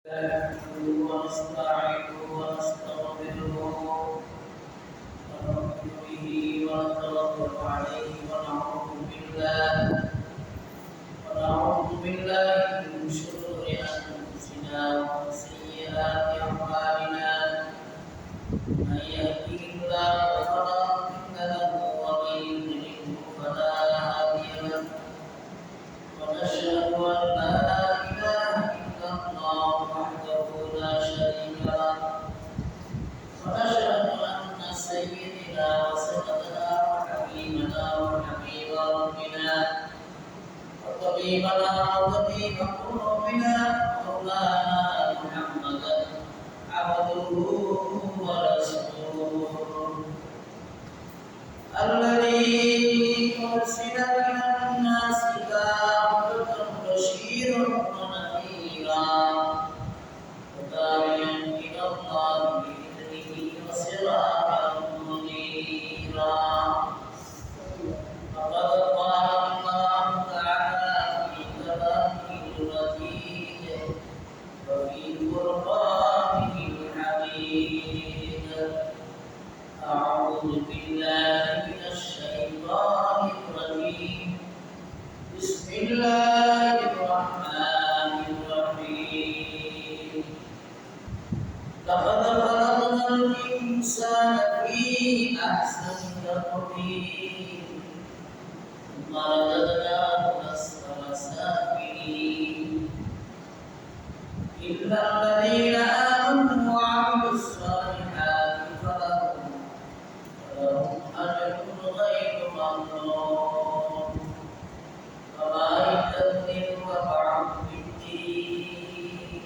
نحمده ونستعينه ونستغفره ونؤمن به ونتوكل عليه ونعوذ بالله من شرور انفسنا ومن سيئات اعمالنا من يهده الله فلا مضل له ومن يضلل فلا هادي له ونشهد ان لا اله الا الله وحده لا شريك له ونشهد ان سيدنا وسندنا وحبيبنا وحبيب ربنا وطبيبنا وطبيب قلوبنا مولانا محمدا عبده ورسوله الذي أرسل إلى الناس كافة بشيرا ونذيرا وداعيا إلى الله بإذنه وسراجا منيرا فقد قال الله تعالى في كلامه المجيد وفي قرآنه الحميد أعوذ بالله من الشيطان الرجيم بسم الله الرحمن الرحيم لقد خلقنا الإنسان في أحسن تقويم ثم رددناه أسفل سافلين إلا الذين آمنوا وعملوا الصالحات فلهم أجر غير ممنون وما يكذب وبعد بالدين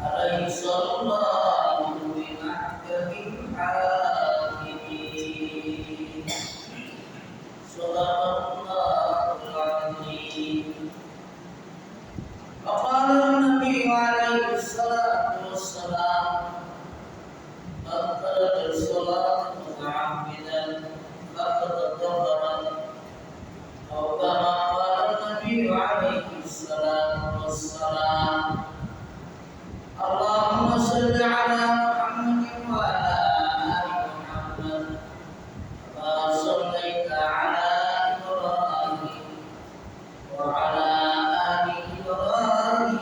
أليس الله بمحكم الحاكمين صدق الله العظيم وقال النبي عليه الصلاة والسلام من ترك الصلاة متعمدا فقد كفر أو كما قال النبي عليه الصلاة والسلام اللهم صل على محمد وعلى آل محمد كما صليت على إبراهيم وعلى آل إبراهيم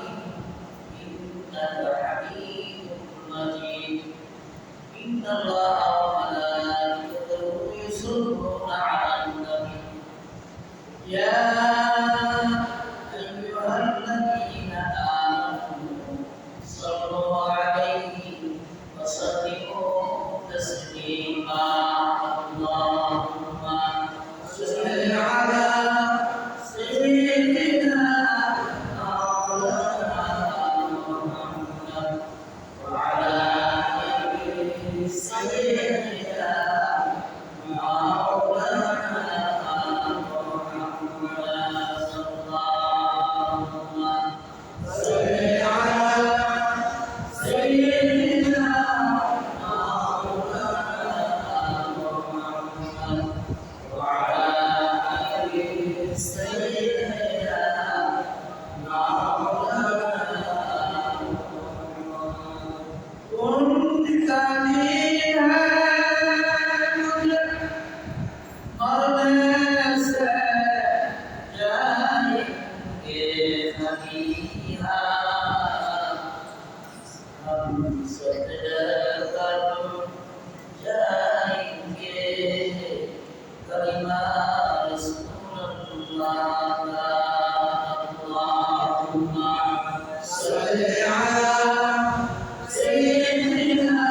إنك حميد مجيد إن الله وملائكته يصلون على النبي يا أيها الذين آمنوا صلوا عليه وسلموا تسليما اللهم صل على سيدنا مولانا محمد وعلى آل سيدنا مولانا محمد اللهم صل على سيدنا مولانا محمد وعلى آل سيدنا مولانا محمد كنت كريما मरने से जाएंगे फकीहा हम सब कर जाएंगे कलिमा रसूलुल्लाह अल्लाहुम्मा सल्लि अला सय्यिदिना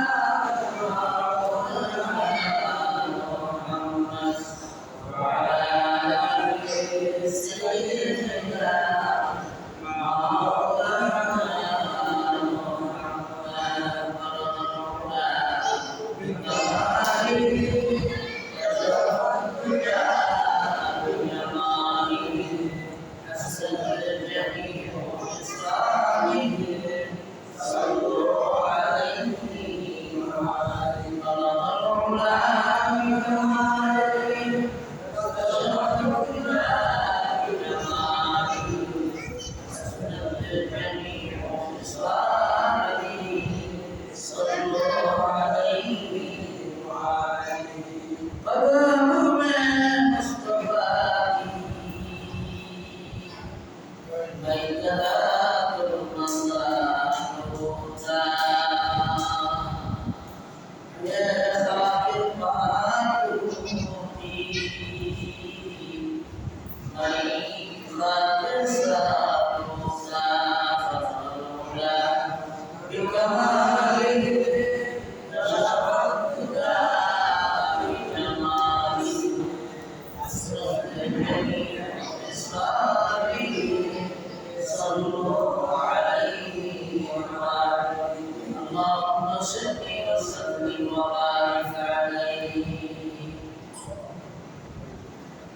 وصلي وسلم وبارك عليه.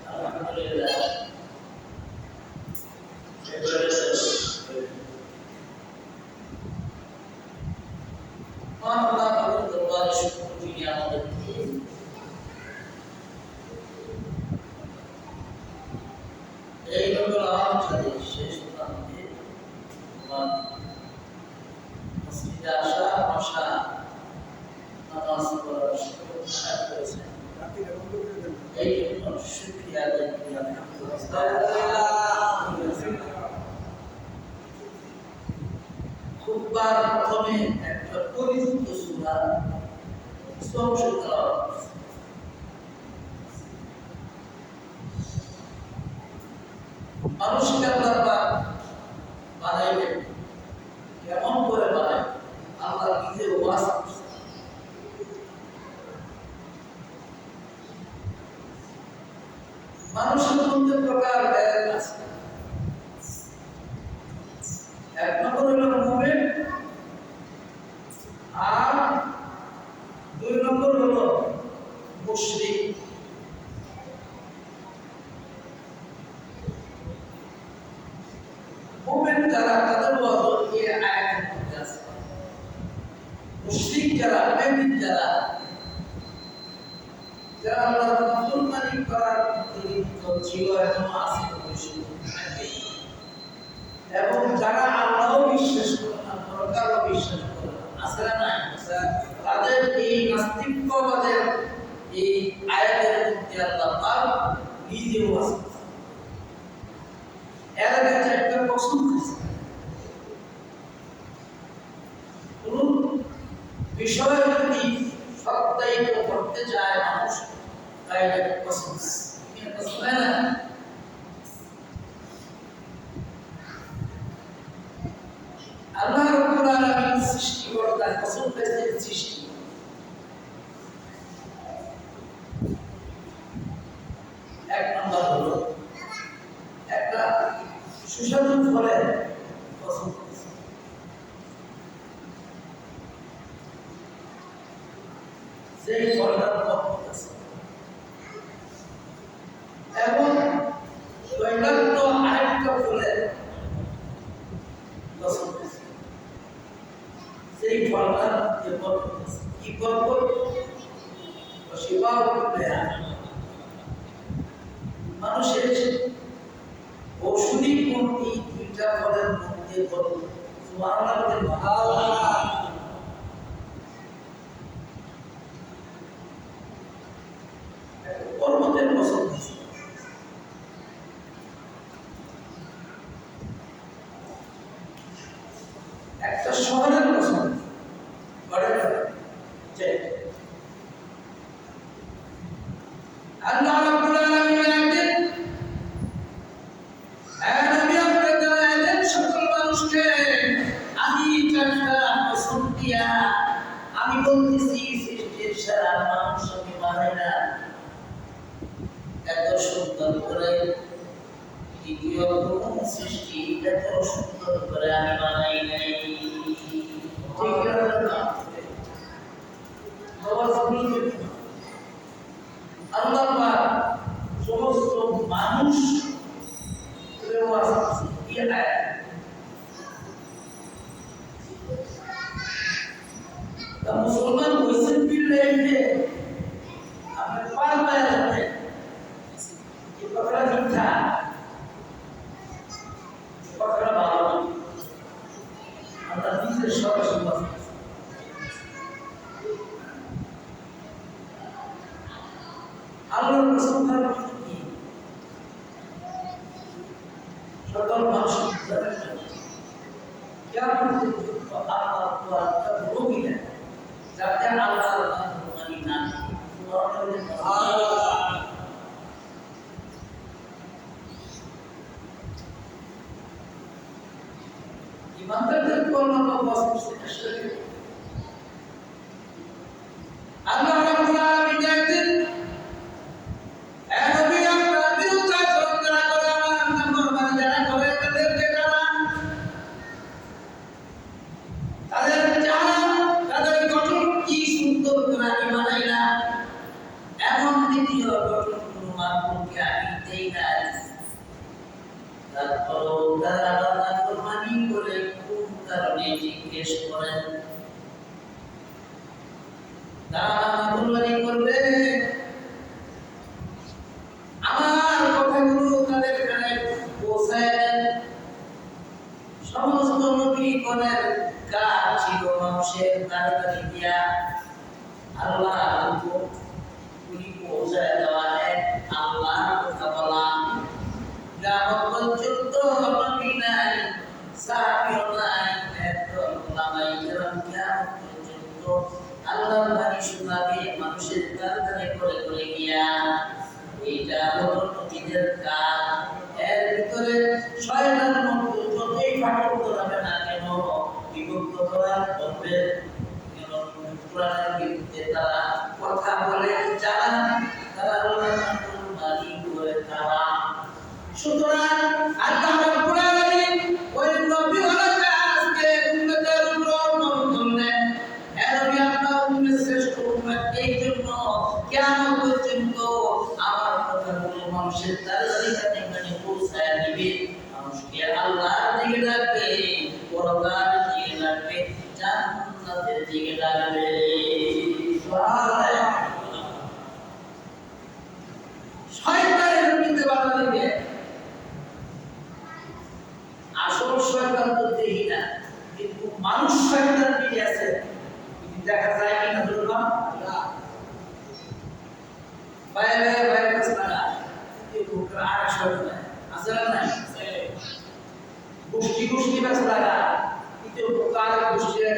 الحمد لله. Allah berdoa syukur dunia maupun এই প্রোগ্রাম যদি শেষ প্রান্তে মসজিদে আসা বসা নামাজ পড়ার সুযোগ করেছেন এই জন্য শুকরিয়া আদায় করি আলহামদুলিল্লাহ। খুববার প্রথমে একটা পরিচিত সূরা স্পষ্ট তেলাওয়াত মানুষকে আল্লাহ পাক বানাইবেন কেমন করে বানায় আল্লাহ নিজে ওয়াজ মানুষের মধ্যে প্রকার ভেদ আছে। এক নম্বর হলো মুমিন আর দুই নম্বর হলো মুশরিক। মুমিন যারা তাদের ওয়াজ এই আয়াতের মধ্যে আছে, মুশরিক যারা বেঈমান যারা আল্লাহর নাফরমানি করার লিপ্ত ছিল এখনো আছে এবং যারা আল্লাহও বিশ্বাস করে না পরকালও বিশ্বাস করে না আছে না তাদের এই নাস্তিকবাদের এই আয়াতের মধ্যে আল্লাহ পাক নিজেও আছে। এর আগে একটা প্রশ্ন আছে, কোন বিষয় যদি সত্যায়িত করতে চায় মানুষ তাই এটা প্রশ্ন না। আল্লাহ রাব্বুল আলামিন সৃষ্টিকর্তা কসমের সৃষ্টি এক নম্বর হলো একটা সুস্বাদু ফলের কসম, সেই ফলটার বরকত আছে এবং দৈনন্দিন আরেকটা ফলের কসম সেই ফলটার যে বরকত আছে কি বরকত শিবা মানুষের ঔষধি কোন এই দুইটা ফলের মধ্যে বরকত সুবহানাল্লাহ। পর্বতের কসম একটা শহরের কসম আল্লাহ রাব্বুল আলামিন একদিন নবী আপনাদের সকল মানুষকে আমি একটা কসম দিয়া আমি বলতেছি সৃষ্টির সারা মানুষ আমি বানাই না এত সুন্দর করে দ্বিতীয় কোন সৃষ্টি এত সুন্দর করে আমি বানাই নাই। ঠিক না আল্লাহ পাক সমস্ত মানুষ মুসলমান হয়েছেন পিলে আপনি পারবেন কথাটা মিথ্যা, কথাটা ভালো না। আমরা নিজের সরাসরি আল্লাহর প্রশংসার কি সকল মানুষ কেমন আল্লাহ রোগী না যাতে আল্লাহ মানি না ইমানদারদের কর্ম আল্লাহ রাব্বুল আলামিন একদিন নবী আপনার বিরুদ্ধে আচরণ যারা করে আমার নাফরমানি যারা করে তাদেরকে তাদের জাহান তাদের জিজ্ঞেস করেন, তারা কুরবানি করবে, আমার কথাগুলো তাদের কানে পৌঁছায় দেন। সমস্ত নবীগণের কাজ ছিল মানুষের তাড়াতাড়ি দিয়া আল্লাহ পৌঁছায় দেওয়া, আল্লাহ কথা বলা। গ্রাম পর্যন্ত নবী নাই, সাহাবীও নাই, একদল ওলামায়ে কেরাম কিয়ামত পর্যন্ত আল্লাহর বাণী শোনাবে মানুষের তাড়াতাড়ি করে করে গিয়া। এইটা হলো নবীদের কাজ। এর ভিতরে শয়তান মুক্ত যতই ফাটল ধরাবে না কেন, বিভক্ত করার করবে কেন, কোরআনের বিরুদ্ধে তারা কথা বলে, যারা তারা আল্লাহর বাণী করে তারা। সুতরাং আল্লাহ রাব্বুল আলামিন ওই নবীগণকে আজকে উম্মতের উপর মনোনীত করলেন। এর নবী আপনার উম্মতের শ্রেষ্ঠ উম্মত, এই জন্য কিয়ামত পর্যন্ত আমার কথাগুলো মানুষের তাড়াতাড়ি কানে পৌঁছায় দিবে, মানুষকে আল্লাহর দিকে ডাকবে, পরকালের দিকে ডাকবে, জান্নাতের দিকে ডাকবে। সুবহানাল্লাহ। শয়তানের বিরুদ্ধে বাধা দিবে। আসল শয়তান তো দেখি না, কিন্তু মানুষ শয়তান নিয়ে আছে, দেখা যায় কিনা দুর্গম বাইরে বাইরে কাছাড়া এই বুকরা আর শয়তান আছে না নাই, গোষ্ঠী গোষ্ঠী কাছাড়া কিন্তু কার গোষ্ঠীর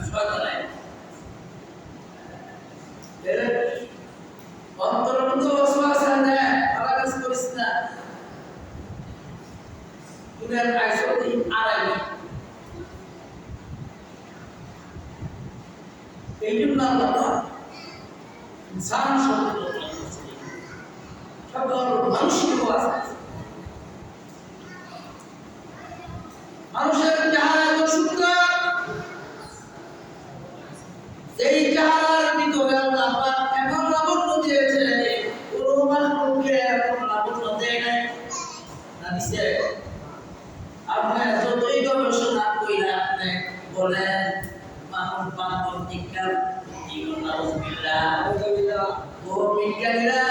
শয়তান নাই। এর অন্তর্গত ওয়াসওয়াসা না, ভালো কাজ করিস না, দুনিয়ার আইসতি আড়াই। এই জন্য আল্লাহ ইনসান শব্দ সকল মানুষকে আছে, মানুষের চেহারা এত সুন্দর, এই চেহারার ভিতরে আল্লাহ পাক এমন লাবণ্য দিয়েছে, কোনো মানুষকে এরকম লাবণ্য দেয় নাই, না দিছে? আপনি যতই গবেষণা কইরা আপনি বলেন মানুষ বান্ধব বিজ্ঞান বিজ্ঞানীরা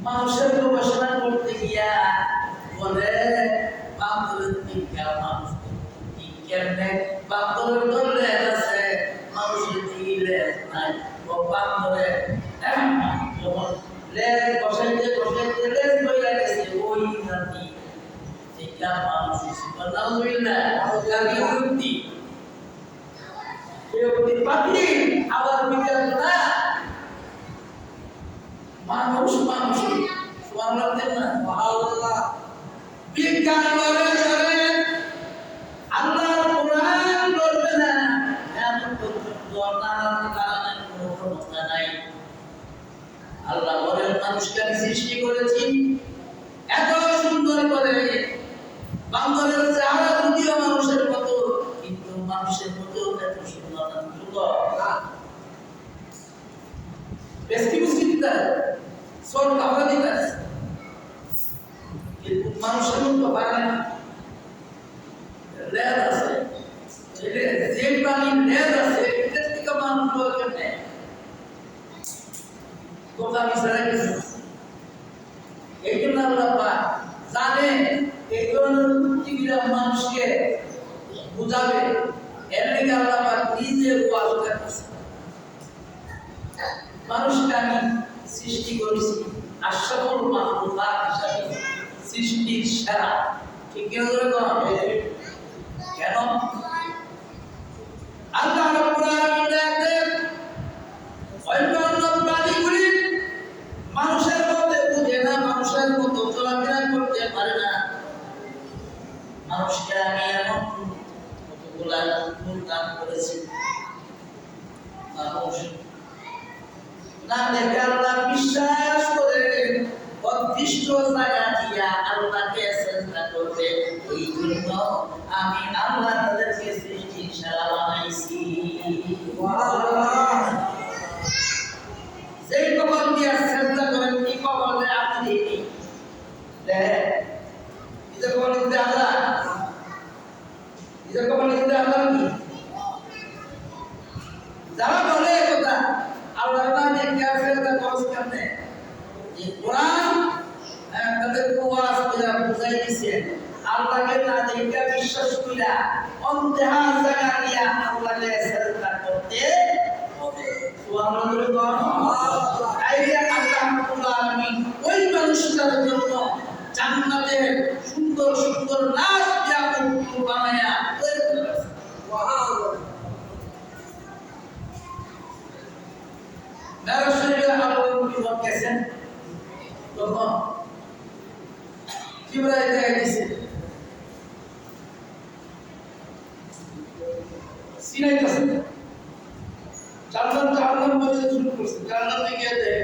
মানুষের গবেষণা করতে গিয়া বলে বান্ধবের বিজ্ঞান, মানুষ বিজ্ঞান বান্ধবের ধরলে আছে, মানুষের দিলে নাই। ও বান্ধবে যখন লেজ বসাইতে বসাইতে লেজ বইয়া গেছে, ওই জাতি এটা মানুষ আলহামদুলিল্লাহ আল্লাহর উক্তি এই উক্তি পাখি আবার বিজ্ঞান না, মানুষ মানুষ সুবহানাল্লাহ দেন না, সুবহানাল্লাহ। বিজ্ঞান বলে চলে, আল্লাহর কোরআন বলবে না, এমন পর্যন্ত নানান কারণের কোনো ক্ষমতা নাই। আল্লাহ বলেন মানুষকে আমি সৃষ্টি করেছি এত সুন্দর করে, বান্দরের চেহারা যদিও মানুষের মতো, কিন্তু মানুষের মতো এত সুন্দর না। বেশি বুঝতে দিতে সব কাপড় দিতে, কিন্তু মানুষের মতো পারে না। লেজ আছে, যে প্রাণীর লেজ আছে এটার থেকে মানুষ কেমনে কথা মিশালে গেছে। এই জন্য আল্লাহ পাক জানে এই ধরনের পৃথিবীর মানুষকে বুঝাবে, এর লেগে আল্লাহ পাক নিজে ওয়াজ করতেছে। মানুষকে আমি সৃষ্টি করেছি আশরাফুল মাখলুকাত হিসাবে, সৃষ্টির সেরা। ঠিক কেন ধরে কেন আল্লাহ রাব্বুল আলামিন দেখেন অন্যান্য প্রাণীগুলি মানুষের মধ্যে বুঝে না, মানুষের মতো চলাফেরা করতে পারে না। মানুষকে আমি এমন কতগুলা গুণ দান করেছি, মানুষ না দেখে আল্লাহ বিশ্বাস করে অদৃষ্ট জায়গা দিয়া আল্লাহকে চেষ্টা করবে। এই জন্য আমি আল্লাহ তাদেরকে সৃষ্টির সেরা বানাইছি। যেই কবল দিয়া চেষ্টা করেন, কি কবল দেয় আপনি দেখি দেয়, এটা কবল দিতে আল্লাহ এরকম নিজেদের আল্লাহ কি যারা বলে কথা আল্লাহ না দেখে ফেরত খরচ করতে এই কোরআন তাদের ওয়াজ করে বুঝাই দিয়েছে আল্লাহকে না দেখে বিশ্বাস কইরা অন্তহা জায়গা দিয়া আল্লাহকে সাজদা করতে হবে সুবহানাল্লাহ আইয়া আল্লাহ রাব্বুল আলামিন ওই মানুষটার জন্য জান্নাতের সুন্দর সুন্দর নাচ দিয়া বানায়া সুবহানাল্লাহ মেরাজ শরীফে আল্লাহ কি বলছেন তখন জিবরাইল আইছে সিনাই কাছে জান্নাত জাহান্নাম বলে শুরু করছে জান্নাতে গিয়ে দেখে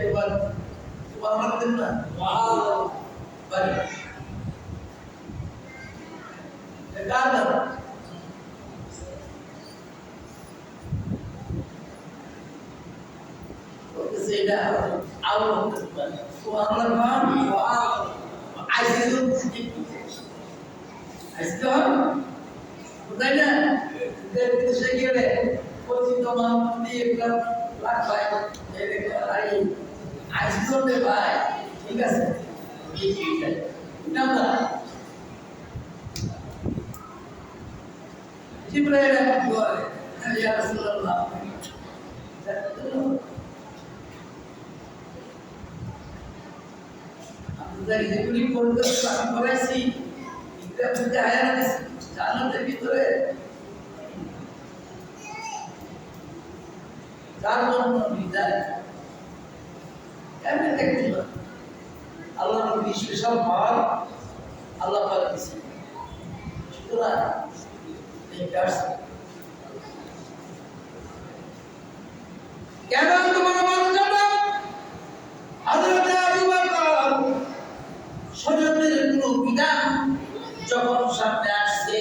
সুবহানাল্লাহ দিন না ওয়াও বাড়ি গাদা সেটা আলো সুবহানাল্লাহ ওয়াও আইসিউ তাই না দেশে গেলে পরিচিত মানুষ দিয়ে লাখ ভাই আইসিউ ভাই ঠিক আছে নামটা জিবরাইল বলে ইয়া রাসূলুল্লাহ আপনাদের যেগুলি করতে আমি করাইছি এটা বুঝতে আয়া না জান্নাতের ভিতরে যার জন্য বিদায় কেমন দেখতে আল্লাহ নবী স্পেশাল ফল আল্লাহ পাক দিয়েছে সুতরাং এই কাজ কেন তোমার মর্যাদা হযরত আবু বকর শরীয়তের কোনো বিধান যখন সামনে আসছে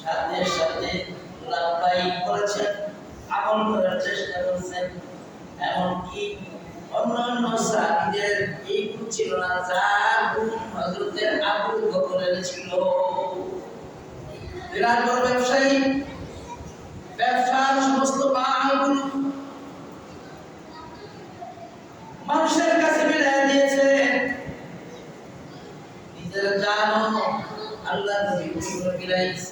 সাথে সাথে লাভবাহী করেছেন আমল করার চেষ্টা করছেন এমনকি অন্যান্য সাহাবীদের এই গুণ ছিল না যার গুণ হযরত আবু বকরের ছিল বিরাট বড় ব্যবসায়ী ব্যবসার সমস্ত মালগুলো মানুষের কাছে বিলায় দিয়েছে নিজের জানো আল্লাহ নবী করে বিলাইছে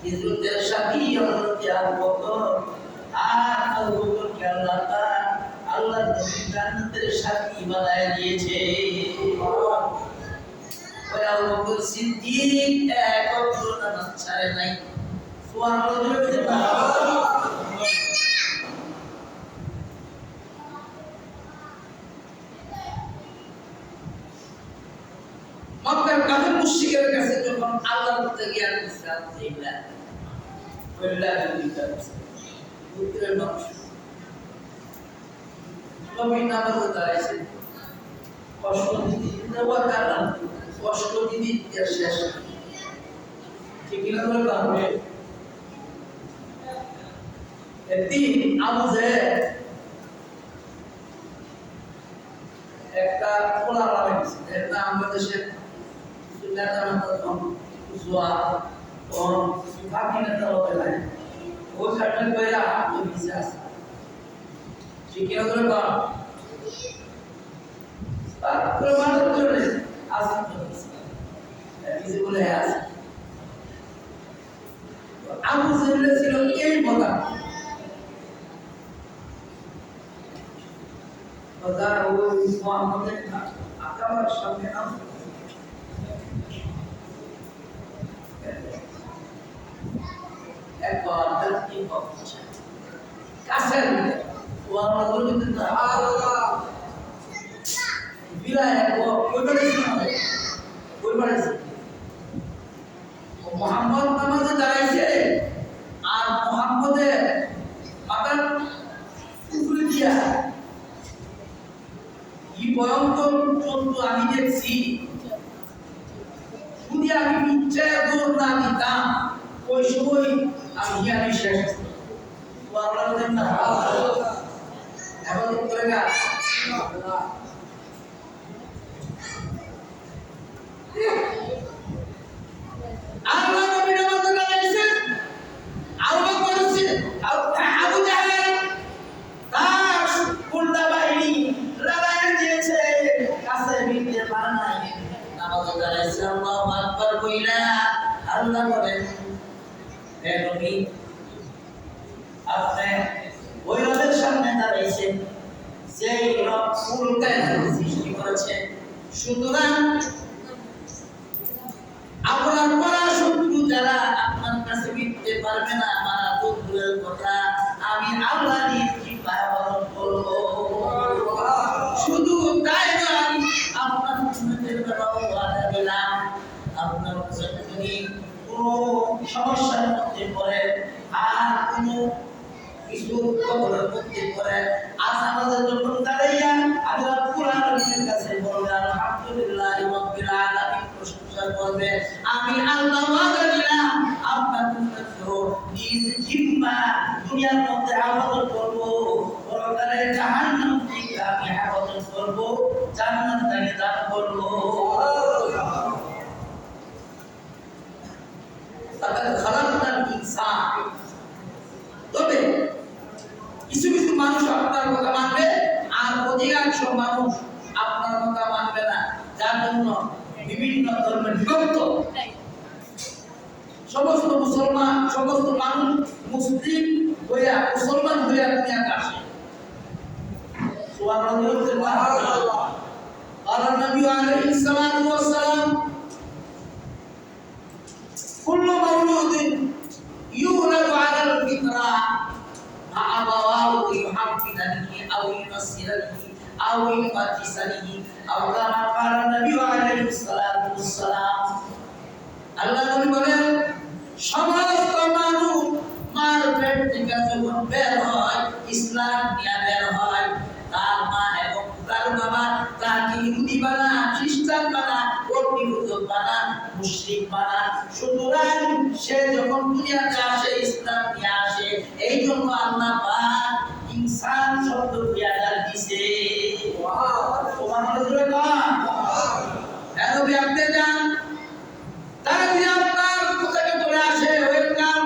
হিজরতের সাথী হযরত আবু বকর আর আবু বকরকে আল্লাহ নবী জান্নাতের সাথী বানায় দিয়েছে ওই আবু বকর সিদ্দিক একত্র নামাজ ছাড়ে নাই সুবহানাল্লাহ মক্কার কাফের মুশরিকের কাছে যখন আল্লাহর প্রতি জ্ঞান ইসলাম দিলা ওইলা বিটা বুদ্ধের মানুষ নবী নামাজে দাঁড়াইছে কষ্ট দিতে দেওয়া কারণ কষ্ট দিতে শেষ ঠিক না বলে কারণে একদিন আবু জাহেল একটা খোলা বানাইছে এর নাম আমাদের নেতা প্রথম জুয়া কোন বাকি নেতা হবে না ও সার্টেন কইরা আপনি বিশ্বাস ঠিক কি করে বা তার প্রমাণ করে আসেন তো কিছু বলে আছে আবু জাহেল ছিল এই মজা কথা ওই মুহাম্মদের আকাবার সামনে নাম একবার কি হচ্ছে কাছের ও আমরা বলবো না আল্লাহ বিলায় ওই বাড়ি মুহাম্মদ নামাজে দাঁড়াইছে আর মুহাম্মদের মাথার উপরে দিয়া কি ভয়ঙ্কর জন্তু আমি দেখছি যদি আমি ইচ্ছা দৌড় না দিতাম ওই সময় আমি শেষ আল্লাহ বলেন না এখন করে গা বলছে আল্লাহু আকবার কইলা আল্লাহ বলেন হে নবী আপনি ওই রবের সামনে দাঁড়াইছেন যেই রব ফুল কায়নাত সৃষ্টি করেছেন। সুতরাং আপনার পরা শত্রু যারা আপনার কাছে মিটতে পারবে না আমার বন্ধুদের কথা আমি আল্লাহ নিজে পালন করব। শুধু তাই নয় আপনার উম্মতের ব্যাপারে ওয়াদা দিলাম আপনার যদি কোনো সমস্যার মধ্যে পড়ে আর কোনো কিছু কবরের মধ্যে পড়ে আজ আমাদের যখন দাঁড়াইয়া আমি রব্বুল আলামিনের কাছে বলবো আলহামদুলিল্লাহ রাব্বিল আলামিন প্রশংসা করবে আমি আল্লাহ ওয়াদা দিলাম আপনার উম্মতকে নিজ জিম্মা দুনিয়ার মধ্যে আবাদত করব পরকালে জাহান্নাম থেকে আমি আবাদত করব জান্নাত থেকে দান করব। তাদের খালাকাল ইনসান তবে কিছু কিছু মানুষ আপনার কথা মানবে আর অধিকাংশ মানুষ আপনার কথা মানবে না, যার জন্য বিভিন্ন ধর্মের বিভক্ত সমস্ত মুসলমান সমস্ত মানুষ মুসলিম হইয়া মুসলমান হইয়া দুনিয়াতে আসে। সুবহানাল্লাহ। আর নবী আলাইহিস সালাতু ওয়াস সালাম কুল্লু মাউলুদিন ইউলাদু আলাল ফিতরা আবাওয়াহু ইউহাফিদানিহি আও ইউনাসসিরানিহি আও ইউমাজিসানিহি আও কামা ক্বালা নবী আলাইহিস সালাতু ওয়াস সালাম। আল্লাহ নবী বলেন সমস্ত মানুষ মার পেট থেকে যখন বের হয় ইসলাম নিয়ে বের হয় তার মা এবং তার বাবা তাকে ইহুদি বানা খ্রিস্টান বানা অগ্নিপূজক বানা মুশরিক বানা। সুতরাং সে যখন দুনিয়াতে আসে ইসলাম নিয়ে আসে এই জন্য আল্লাহ পাক ইনসান শব্দ দিয়ে ডাক দিয়েছে। সুবহানাল্লাহ। কেন আপনি জান তারা যদি আপনার কোথাকে চলে আসে ওয়েলকাম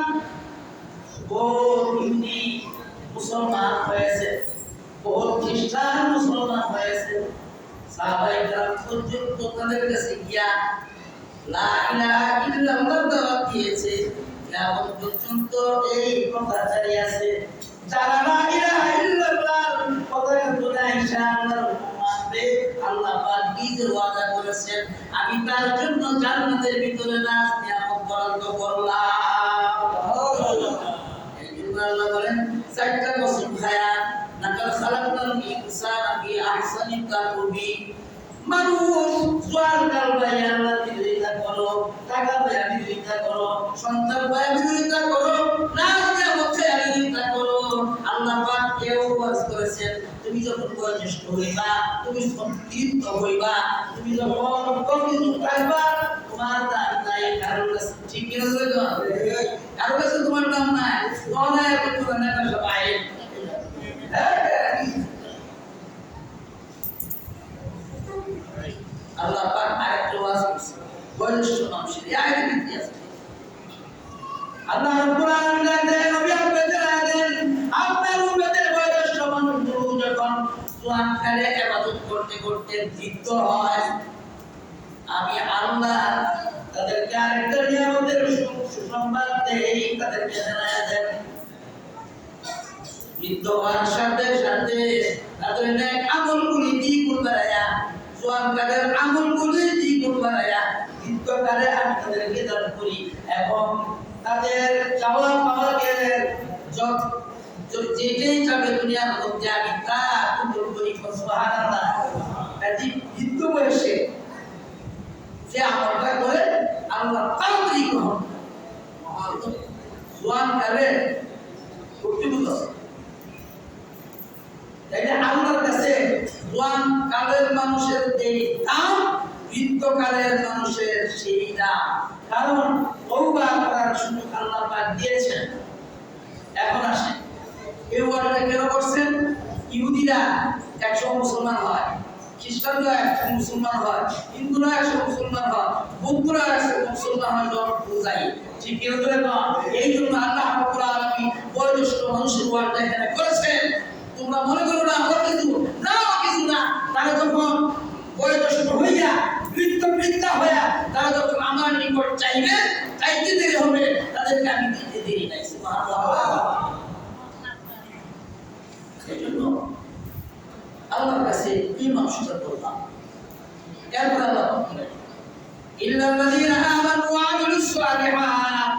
বহুত হিন্দু মুসলমান হয়েছে বহুত খ্রিস্টান মুসলমান হয়েছে সাহাবায়ে কেরাম পর্যন্ত তাদের কাছে গিয়া লা ইলাহা ইল্লাল্লাহ দাওয়াত দিয়েছে কিয়ামত পর্যন্ত এই কথা জারি আছে। যারা লা ইলাহা ইল্লাল্লাহ কথাকে বলে ইনশাআল্লাহ মানবে আল্লাহ পাক নিজে ওয়াদা করেছেন আমি তার জন্য জান্নাতের ভিতরে নাজ নিয়ামত বরাদ্দ করলাম। এই জন্য আল্লাহ বলেন চারটা বছর হায়াত লাকাদ খালাকনাল ইনসানা ফি আহসানি তাকওয়িম। মানুষ জোয়ান কাল ভাই আল্লাহ বিরোধিতা করো, টাকা ভাই বিরোধিতা করো, সন্তান ভাই বিরোধিতা করো, নাজ নিয়ামত ভাই বিরোধিতা করো। আল্লাহ পাক কেউ ওয়াজ করেছেন তুমি যখন বয়োজ্যেষ্ঠ হইবা তুমি সংকীর্ত হইবা তুমি যখন কর্মযুক্ত পাইবা তোমার দাম নাই কারোর কাছে। ঠিক কিনা বলে তো কারোর কাছে তোমার দাম নাই তোমার একটু নেতা সবাই আল্লাহ পাক আরেকটা ওয়াজ করছে বয়োজ্যেষ্ঠ মানুষের এই আয়াতের ইতিহাস আল্লাহ রাব্বুল আলামিন দেন নবী আপনাদের দেন আপনার উম্মতের বয়োজ্যেষ্ঠ মানুষগুলো যখন জোয়ান কালে ইবাদত করতে করতে বৃদ্ধ হয় আমি আল্লাহ তাদেরকে আরেকটা নিয়ামতের সুসংবাদ দেই তাদেরকে জানায়া দেন। বৃদ্ধ হওয়ার সাথে সাথে তাদের নেক আমলগুলি দ্বিগুণ বাড়ায়া জোয়ান কালের আমলগুলি দ্বিগুণ বাড়ায়া বৃদ্ধ কালে আমি তাদেরকে দান করি এবং তাদের চাওয়া পাওয়াকে যেটাই চাবে দুনিয়ার মধ্যে আমি তা কবুল করি। সুবহানাল্লাহ। এই বৃদ্ধ বয়সে যে আমলটা করে আল্লাহ তাড়াতাড়ি গ্রহণ জোয়ান কালে করতে বুঝো তাইলে আল্লাহর কাছে জোয়ান কালের মানুষের এই দাম বৃদ্ধ কালের মানুষের সেই দাম, কারণ তওবা করার সুযোগ আল্লাহ পাক দিয়েছেন। এখন আসে এই ওয়ার্ডটা কেন করছেন? ইহুদিরা 100 মুসলমান হয়, খ্রিস্টানরা 100 মুসলমান হয়, হিন্দুরা 100 মুসলমান হয়, বৌদ্ধরা 100 মুসলমান হয় যখন বুঝাই। ঠিক কিনা ধরে না? এই জন্য আল্লাহ রাব্বুল আলামিন বয়োজ্যেষ্ঠ মানুষের ওয়ার্ডটা এখানে করেছেন। তোমরা মনে করো না আমার কিছু না কিছু না, তারা যখন বয়োজ্যেষ্ঠ হইয়া বৃদ্ধা হয়ে তারা যখন আমার নিকট চাইবে, চাইতে দেরি হবে, তাদেরকে আমি দিতে দেরি নাই। সুবহানাল্লাহ। সেজন্য আল্লাহর কাছে ঈমান শর্ত করলাম। এরপর আল্লাহ বলেন ইল্লাল্লাযীনা আমানু ওয়া আমিলুস সালিহাত,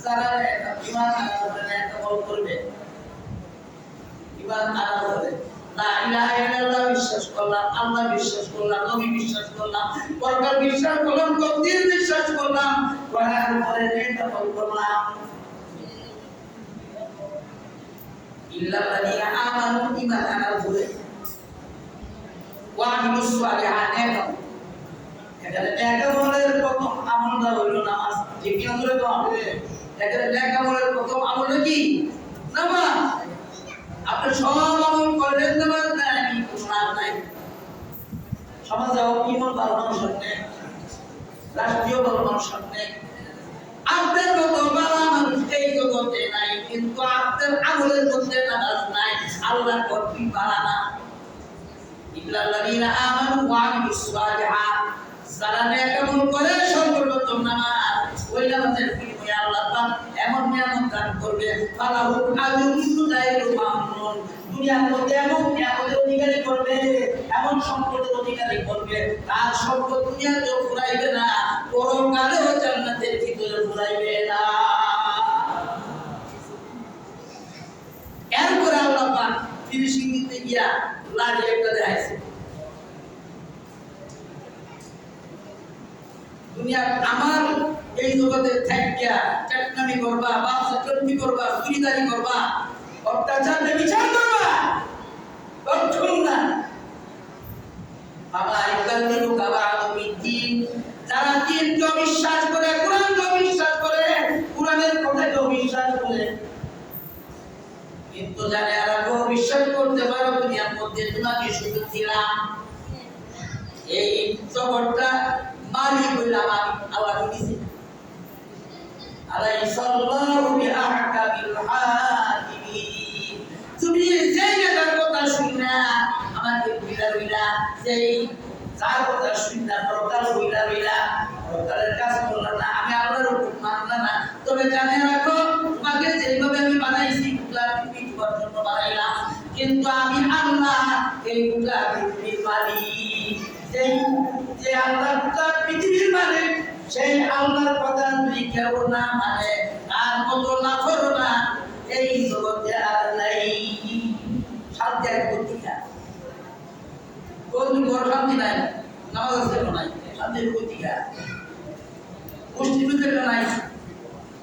যারা ঈমান আনবে, আমল করবে, ঈমান আনবে, লা ইলাহা ইল্লাল্লাহ বিশ্বাস করলাম, আল্লাহ বিশ্বাস করলাম, নবী বিশ্বাস করলাম, পরকাল বিশ্বাস করলাম, কবর বিশ্বাস করলাম, কোরআন পড়ে আমল করলাম। ইল্লাল্লাযীনা আমানু ঈমান আনবে ওয়া আমিলুস সালিহাত, এখানে নেকামলের প্রথম আমলটা হইল নামাজ। ঠিক কি বলে তো? এখানে নেকামলের প্রথম আমল কি? নামাজ। আপনি সব আমল করলেন, নামাজ নাই, কোরআন নাই, সমাজে ইমান ভালো মানুষ নেই, রাষ্ট্রীয় ভালো মানুষ নেই, আপনার মতো ভালো মানুষ এই জগতে নাই, কিন্তু আপনার আমলের মধ্যে নামাজ নাই, আল্লাহ কর্তৃক বানানা। ইল্লাল্লাযীনা আমানু ওয়া আমিলুস সালিহাত, যারা নেক আমল করে সর্বপ্রথম নামাজ, ওই নামাজের বিনিময়ে আল্লাহ পাক এমন নিয়ামত দান করবে, ফালাহুল আজরু গায়রু মামনুন। দুনিয়ার মধ্যে এমন নিয়ামতের অধিকারী করবে, এমন সম্পদের অধিকারী করবে, তার সম্পদ দুনিয়াতে ফুরাইবে না, পরকালেও জান্নাতের ভিতরে ফুরাইবে না। এরপরে আল্লাহ পাক ফিনিশিং দিতে গিয়া লাঠি একটা দেখাইছে। দুনিয়া আমার এই জগতে থাকিয়া চাটনামি করবা, বাপসা চর্বি করবা, চুরিদারি করবা, অত্যাচার বিচার করবা, করছুন না। বাবা ইকাল্লিরু কাবাআদু বিদ্দিন, যারা দিনকে বিশ্বাস করে, কোরআনকে বিশ্বাস করে, কোরআনের কথাকে বিশ্বাস করে, কিন্তু জানে আর বিশ্বাস করতে পারো দুনিয়ার মধ্যে তোমাকে শুধু দিলাম, এই জগৎটা মালিক হইলাম আমি, আল্লাহ দিয়েছে। আলাইসাল্লাহু বিআহকামিল হাকিমিন, তুমি যেই নেতার কথা শুননা আমাকে কইলা রইলা, যেই যার কথা শুননা পরকাল কইলা রইলা, পরকালের কাজ করলা না, আমি আল্লাহর হুকুম মানলা না, তবে জানে রাখো তোমাকে যেইভাবে আমি বানাইছি পুরা পৃথিবী তোমার জন্য বানাইলাম, কিন্তু আমি আল্লাহ এই পুরা পৃথিবীর মালিক। যে আল্লাহ পুরা পৃথিবীর মালিক, সেই আল্লাহর কথা যদি কেউ না মানে, তার মতো নাফরমান এই জগতে আর নাই। শান্তি আর প্রতীক্ষা, কোন ঘর শান্তি নাই, নামাজ আছে নাই, শান্তির প্রতীক্ষা, মুসলিম নাই,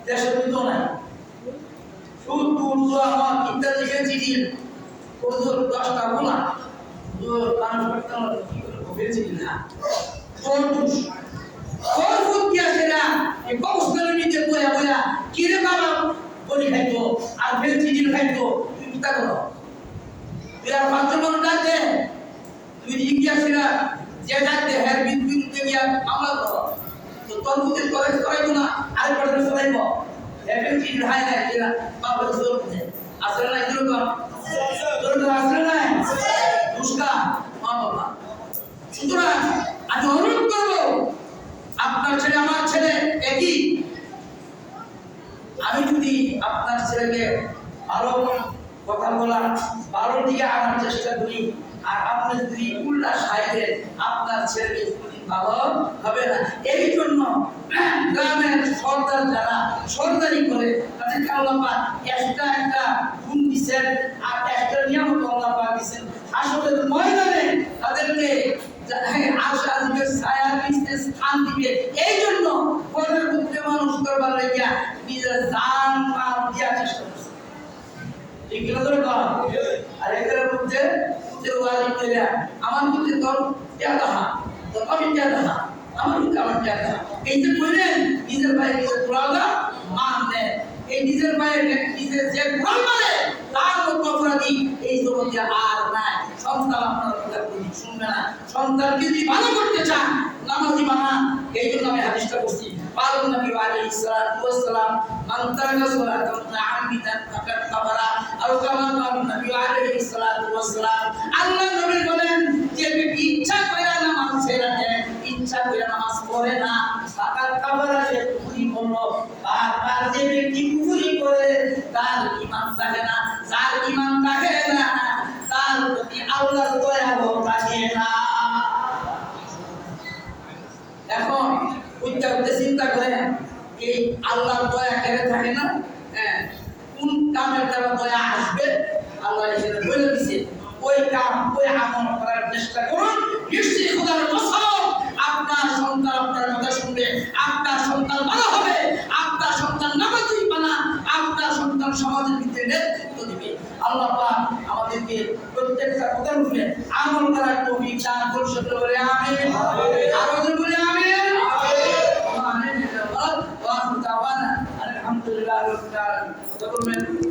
দেশের ভিতর নাই, শুধু আমার ইত্যাদি চিঠি 10টা বলা মানুষ কি করে ফেলছি না, কিরে বাবা বলি খাইতো আর ফেলছি দিন খাইতো, তুই কি তা করো? তুই আর 5 জন ডাকতে, তুই জিজ্ঞাসা যে ডাকতে হ্যাঁ বিদ্যুৎ গিয়া মামলা করো, তো তোর বুঝে করাইতো না, আরেক পার্টি চলাইব, ফেলছি দিন হাই নাই কিনা বাবা জোর বুঝে আসলে না, জোর কর আসলে নাই মুস্কা মা বাবা। সুতরাং আমি অনুরোধ করবো, আপনার ছেলে আমার ছেলে একই, আমি যদি আপনার ছেলেকে ভালো কথা বলা, ভালো দিকে আনার চেষ্টা করি, আর আপনি যদি উল্টা সাইডে আপনার ছেলেকে ভালো হবে না। এই জন্য গ্রামের সর্দার যারা সর্দারি করে তাদেরকে আল্লাহ পাক একটা গুণ দিচ্ছেন, আর একটা নিয়ামত আল্লাহ পাক দিচ্ছেন, আসলে ময়দানে তাদেরকে স্থান দিবে। এই জন্য পরের মধ্যে মানুষ করবার লাগিয়া নিজের জান মাল দিয়া চেষ্টা করছে, ঠিক কিনা ধরে কর। আর এদের মধ্যে আমার মধ্যে তোর দেখা, তোর আমি দেখা, আমার মধ্যে আমার দেখা, এই যে বললেন নিজের ভাই নিজের তোলা মান দেন, এই নিজের ভাইয়ের নিজের যে গোল মারে তার মতো অপরাধী এই জগতে আর নাই। সন্তান আপনার কথা শুনবে না, সন্তানকে যদি ভালো করতে চান নামাজি বানান। এই জন্য আমি হাদিসটা বলছি, পালন নবী আলাইহিস সালাতু ওয়াস সালাম মান তারাকা সালাতান মুতাআম্মিদান ফাকাদ কাফারা, আর কামা কালা নবী আলাইহিস সালাতু ওয়াস সালাম। আল্লাহ নবী বলেন যে ব্যক্তি ইচ্ছা করে নামাজ ছেড়ে দেয়, ইচ্ছা করে বারবার সে কুফরি করলো, বারবার যে ব্যক্তি কুফরি করে তার ঈমান থাকে না, যার ঈমান থাকে না তার প্রতি আল্লাহর দয়াও থাকে না। এখন উচ্চারণে চিন্তা করেন এই আল্লাহর দয়া কেড়ে থাকে না, হ্যাঁ, কোন কামের দ্বারা দয়া আসবে আল্লাহ এখানে বলে দিয়েছে, ওই কাম ওই আমল করার চেষ্টা করুন, নিশ্চয়ই খোদার কসম আপনার সন্তান আপনার কথা শুনবে, আপনার সন্তান ভালো হবে, আপনার সন্তান নামাজি বানা, আপনার সন্তান সমাজের ভিতরে নেতৃত্ব দিবে। আল্লাহ পাক আমাদেরকে প্রত্যেকটা কথা শুনে আমল করার তৌফিক দান করুন, সকলে বলে আমিন, আরো বলে আমিন। আলহামদুলিল্লাহ রাব্বিল আলামিন।